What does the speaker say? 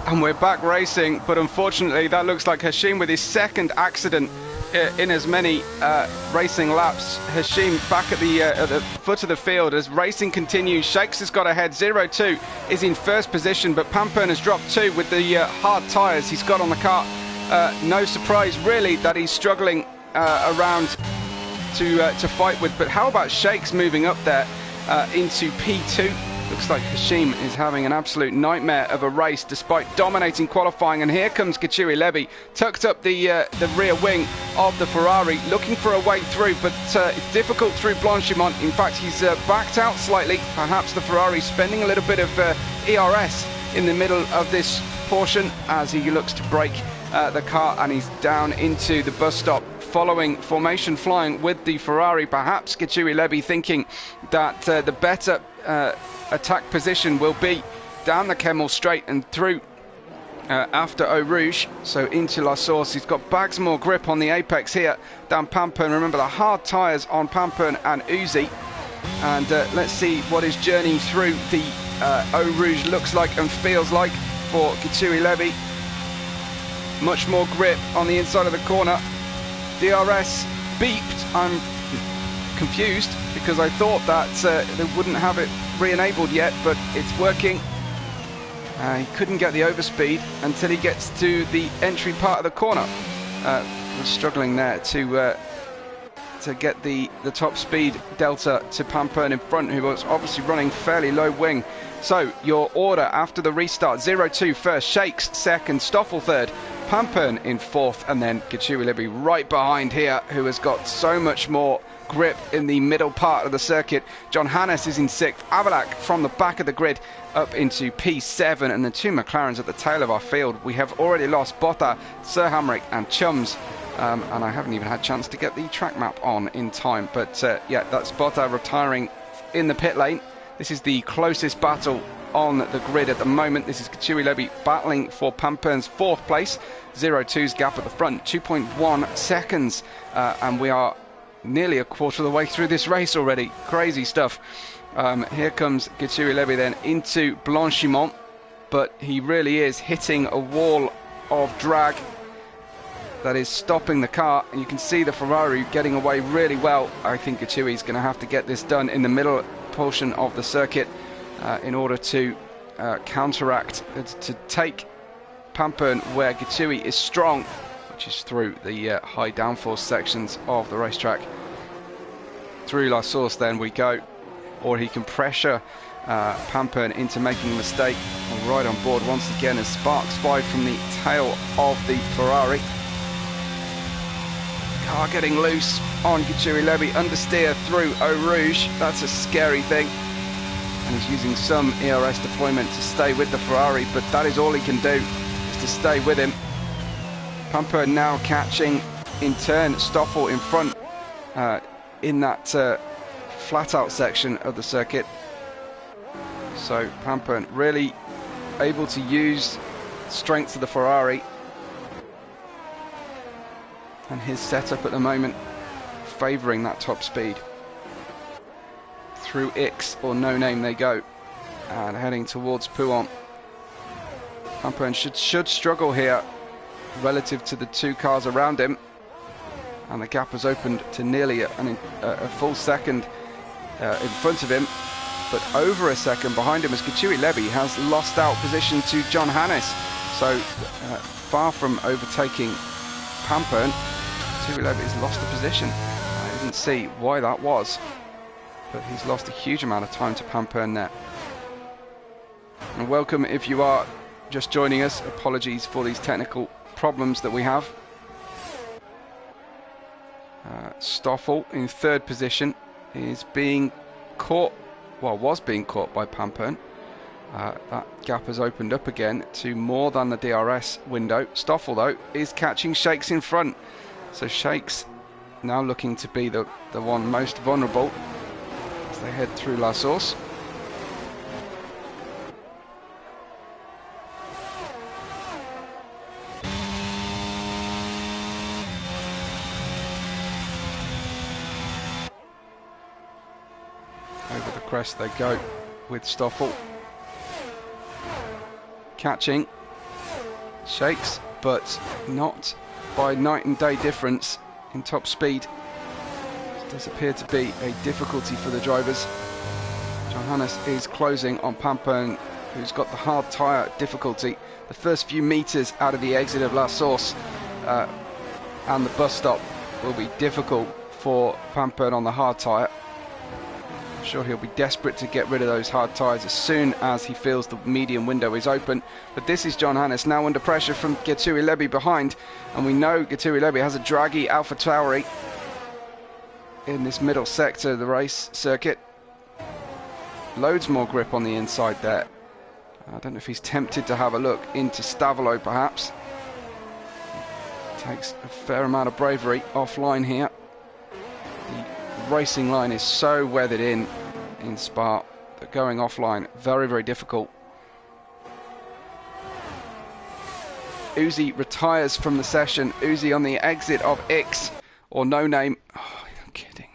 And we're back racing, but unfortunately that looks like Hashim with his second accident in as many racing laps. Hashim back at the foot of the field as racing continues. Shakes has got ahead. 0-2 is in first position, but Pampern has dropped 2 with the hard tyres he's got on the car. No surprise really that he's struggling around to fight with, but how about Shakes moving up there into P2? Looks like Hashim is having an absolute nightmare of a race despite dominating qualifying, and here comes Kachuri Levy, tucked up the rear wing of the Ferrari, looking for a way through, but it's difficult through Blanchimont. In fact, he's backed out slightly. Perhaps the Ferrari spending a little bit of ERS in the middle of this portion as he looks to brake the car, and he's down into the bus stop. Following formation flying with the Ferrari, perhaps Kachuri Levy thinking that the better attack position will be down the Kemmel Straight and through after Eau Rouge, so into La Source. He's got bags more grip on the apex here down Pampern. Remember the hard tyres on Pampern and Uzi, and let's see what his journey through the Eau Rouge looks like and feels like for Kachuri Levy. Much more grip on the inside of the corner. DRS beeped. I'm confused because I thought that they wouldn't have it re-enabled yet, but it's working. He couldn't get the overspeed until he gets to the entry part of the corner. Was struggling there to get the top speed delta to Pampern in front, who was obviously running fairly low wing. So your order after the restart: 0-2 first, Shakes second, Stoffel third, Pampern in fourth, and then Kachuri Levy right behind here, who has got so much more grip in the middle part of the circuit. John Hannes is in sixth, Avalak from the back of the grid up into P7, and the two McLarens at the tail of our field. We have already lost Botta, Sir Hamrick and Chums, and I haven't even had a chance to get the track map on in time, but yeah, that's Botta retiring in the pit lane. This is the closest battle on the grid at the moment. This is Kachuri Levy battling for Pampern's fourth place. 0-2's gap at the front, 2.1 seconds, and we are nearly a quarter of the way through this race already. Crazy stuff. Here comes Kachuri Levy then into Blanchimont, but he really is hitting a wall of drag that is stopping the car, and you can see the Ferrari getting away really well. I think Kachuri is going to have to get this done in the middle portion of the circuit in order to counteract, to take Pampern where Kachuri is strong, which is through the high downforce sections of the racetrack. Through La Source then we go, or he can pressure Pampern into making a mistake. Right on board once again as sparks fly from the tail of the Ferrari. Car getting loose on Kachuri Levy, understeer through Eau Rouge. That's a scary thing, and he's using some ERS deployment to stay with the Ferrari, but that is all he can do, is to stay with him. Pampern now catching in turn Stoffel in front in that flat out section of the circuit. So Pampern really able to use the strength of the Ferrari, and his setup at the moment favouring that top speed. Through X or No Name they go, and heading towards Pouhon. Pampern should struggle here relative to the two cars around him, and the gap has opened to nearly a full second in front of him, but over a second behind him as Kachuri Levy has lost out position to John Hannes. So far from overtaking Pampern, Kachuri Levy has lost the position. I didn't see why that was, but he's lost a huge amount of time to Pampern there. And welcome if you are just joining us. Apologies for these technical problems that we have. Stoffel in third position is being caught, well, was being caught by Pampern. That gap has opened up again to more than the DRS window. Stoffel though is catching Shakes in front, so Shakes now looking to be the one most vulnerable as they head through La Source. Over the crest they go with Stoffel catching Shakes, but not by night and day difference in top speed. It does appear to be a difficulty for the drivers. Johannes is closing on Pampern, who's got the hard tyre difficulty. The first few metres out of the exit of La Source and the bus stop will be difficult for Pampern on the hard tyre. I'm sure he'll be desperate to get rid of those hard tyres as soon as he feels the medium window is open. But this is Johannes now under pressure from Getui Lebi behind, and we know Getui Lebi has a draggy AlphaTauri in this middle sector of the race circuit. Loads more grip on the inside there. I don't know if he's tempted to have a look into Stavolo perhaps. Takes a fair amount of bravery offline here. The racing line is so weathered in Spa that going offline very, very difficult. Uzi retires from the session. Uzi on the exit of X, or No Name. Oh, you're kidding.